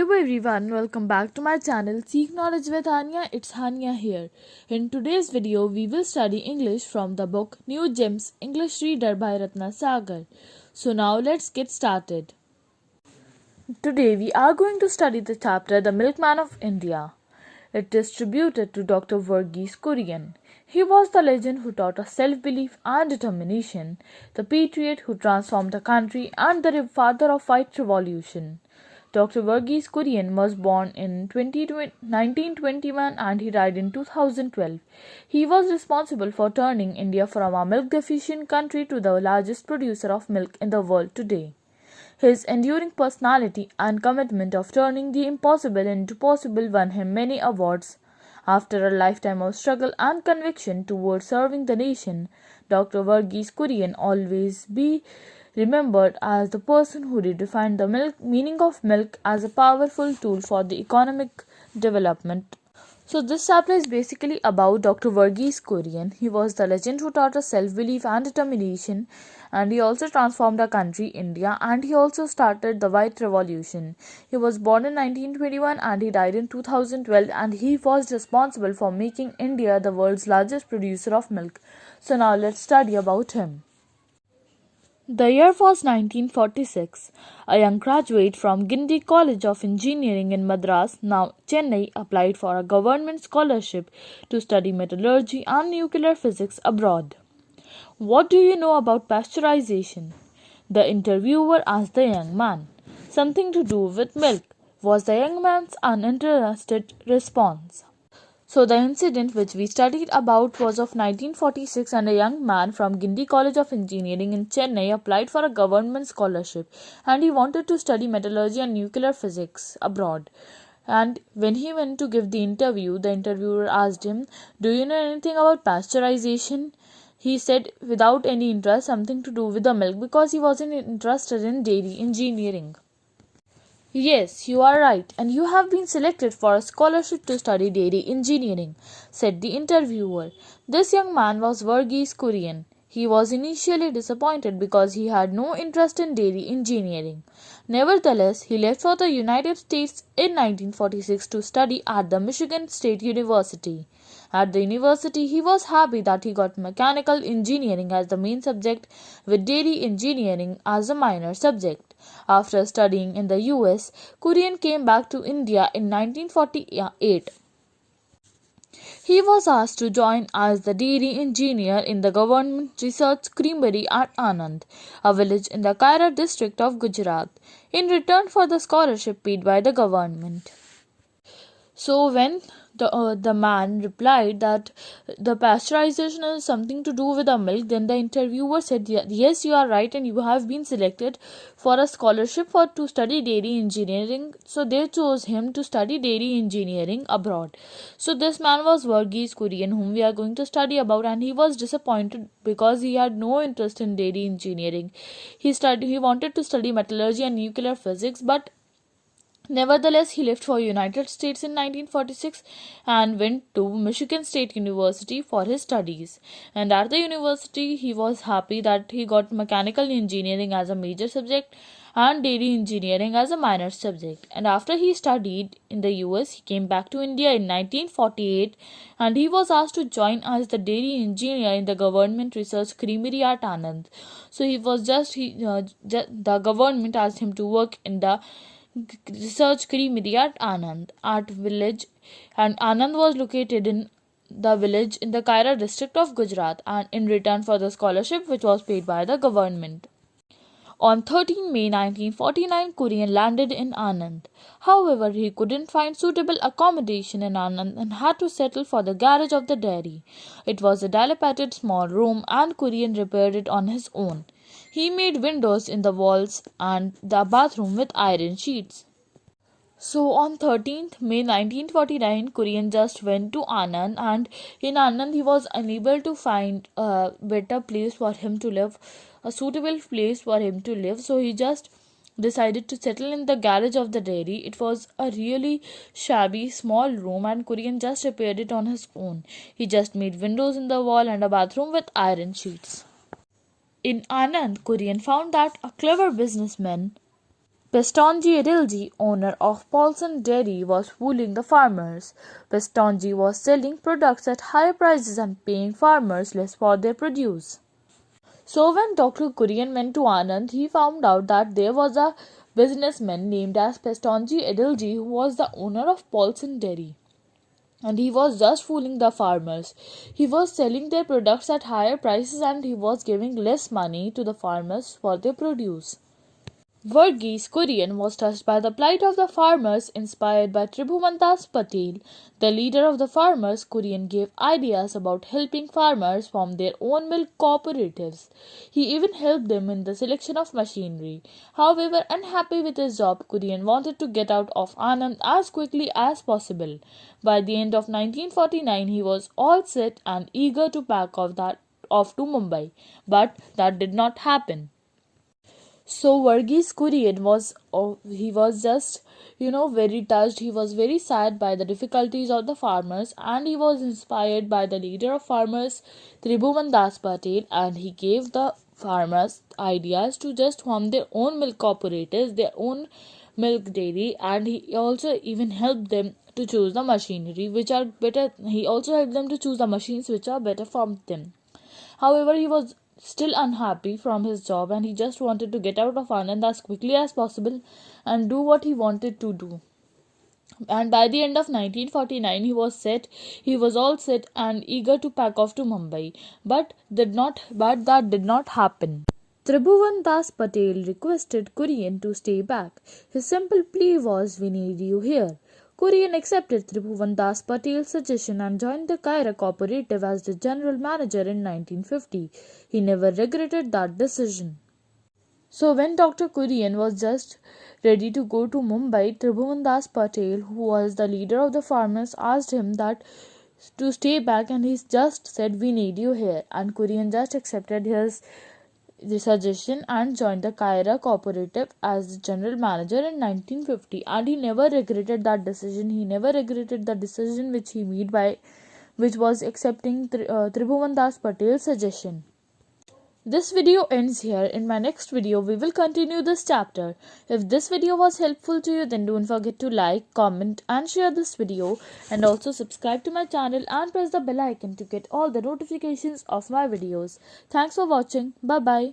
Hello everyone, welcome back to my channel Seek Knowledge with Hania. It's Hania here. In today's video, we will study English from the book New Gems English Reader by Ratna Sagar. So now let's get started. Today we are going to study the chapter The Milkman of India. It is tributed to Dr. Verghese Kurian. He was the legend who taught us self-belief and determination, the patriot who transformed the country, and the father of white revolution. Dr. Verghese Kurian was born in 1921 and he died in 2012. He was responsible for turning India from a milk-deficient country to the largest producer of milk in the world today. His enduring personality and commitment of turning the impossible into possible won him many awards. After a lifetime of struggle and conviction towards serving the nation, Dr. Verghese Kurian always be remembered as the person who redefined the meaning of milk as a powerful tool for the economic development. So this chapter is basically about Dr. Verghese Kurian. He was the legend who taught us self-belief and determination, and he also transformed our country, India, and he also started the White Revolution. He was born in 1921 and he died in 2012, and he was responsible for making India the world's largest producer of milk. So now let's study about him. The year was 1946. A young graduate from Guindy College of Engineering in Madras, now Chennai, applied for a government scholarship to study metallurgy and nuclear physics abroad. What do you know about pasteurization? The interviewer asked the young man. Something to do with milk, was the young man's uninterested response. So the incident which we studied about was of 1946, and a young man from Guindy College of Engineering in Chennai applied for a government scholarship and he wanted to study metallurgy and nuclear physics abroad. And when he went to give the interview, the interviewer asked him, "Do you know anything about pasteurization?" He said without any interest, something to do with the milk, because he wasn't interested in dairy engineering. "Yes, you are right, and you have been selected for a scholarship to study dairy engineering," said the interviewer. This young man was Verghese Kurian. He was initially disappointed because he had no interest in dairy engineering. Nevertheless, he left for the United States in 1946 to study at the Michigan State University. At the university, he was happy that he got mechanical engineering as the main subject, with dairy engineering as a minor subject. After studying in the US, Kurian came back to India in 1948. He was asked to join as the dairy engineer in the government research creamery at Anand, a village in the Kaira district of Gujarat, in return for the scholarship paid by the government. So when the man replied that the pasteurization is something to do with the milk, then the interviewer said, "Yes, you are right, and you have been selected for a scholarship to study dairy engineering." So they chose him to study dairy engineering abroad. So this man was Verghese Kurian, whom we are going to study about, and he was disappointed because he had no interest in dairy engineering. He wanted to study metallurgy and nuclear physics, but nevertheless, he left for United States in 1946 and went to Michigan State University for his studies. And at the university, he was happy that he got mechanical engineering as a major subject and dairy engineering as a minor subject. And after he studied in the US, he came back to India in 1948 and he was asked to join as the dairy engineer in the government research creamery at Anand. So the government asked him to work in the research creamery at Anand Art Village, and Anand was located in the village in the Kaira district of Gujarat, and in return for the scholarship which was paid by the government. On 13 May 1949, Kurian landed in Anand. However, he couldn't find suitable accommodation in Anand and had to settle for the garage of the dairy. It was a dilapidated small room and Kurian repaired it on his own. He made windows in the walls and the bathroom with iron sheets. So on 13th May 1949, Kurian just went to Anand, and in Anand he was unable to find a better place for him to live, a suitable place for him to live. So he just decided to settle in the garage of the dairy. It was a really shabby small room and Kurian just repaired it on his own. He just made windows in the wall and a bathroom with iron sheets. In Anand, Kurian found that a clever businessman Pestonji Adilji, owner of Paulson Dairy, was fooling the farmers. Pestonji was selling products at higher prices and paying farmers less for their produce. So when Dr. Kurian went to Anand, he found out that there was a businessman named as Pestonji Adilji who was the owner of Paulson Dairy. And he was just fooling the farmers. He was selling their products at higher prices and he was giving less money to the farmers for their produce. Verghese Kurian was touched by the plight of the farmers. Inspired by Tribhuvandas Patel, the leader of the farmers, Kurian gave ideas about helping farmers form their own milk cooperatives. He even helped them in the selection of machinery. However, unhappy with his job, Kurian wanted to get out of Anand as quickly as possible. By the end of 1949, he was all set and eager to pack off to Mumbai, but that did not happen. So Verghese Kurian was just very touched. He was very sad by the difficulties of the farmers, and he was inspired by the leader of farmers, Tribhuvan Das Patel, and he gave the farmers ideas to just form their own milk cooperatives, their own milk dairy, and he also even helped them to choose the machinery which are better. He also helped them to choose the machines which are better for them. However, he was still unhappy from his job and he just wanted to get out of Anand as quickly as possible and do what he wanted to do. And by the end of 1949, he was all set and eager to pack off to Mumbai, but that did not happen. Tribhuvan Das Patel requested Kurian to stay back. His simple plea was, "We need you here." Kurian accepted Tribhuvan Das Patel's suggestion and joined the Kaira cooperative as the general manager in 1950. He never regretted that decision. So when Dr. Kurian was just ready to go to Mumbai, Tribhuvan Das Patel, who was the leader of the farmers, asked him that to stay back, and he just said, "We need you here." And Kurian just accepted his the suggestion and joined the Kaira cooperative as the general manager in 1950, and he never regretted that decision. He never regretted the decision which was accepting Tribhuvan Das Patel's suggestion. This video ends here. In my next video, we will continue this chapter. If this video was helpful to you, then don't forget to like, comment and share this video, and also subscribe to my channel and press the bell icon to get all the notifications of my videos. Thanks for watching. Bye bye.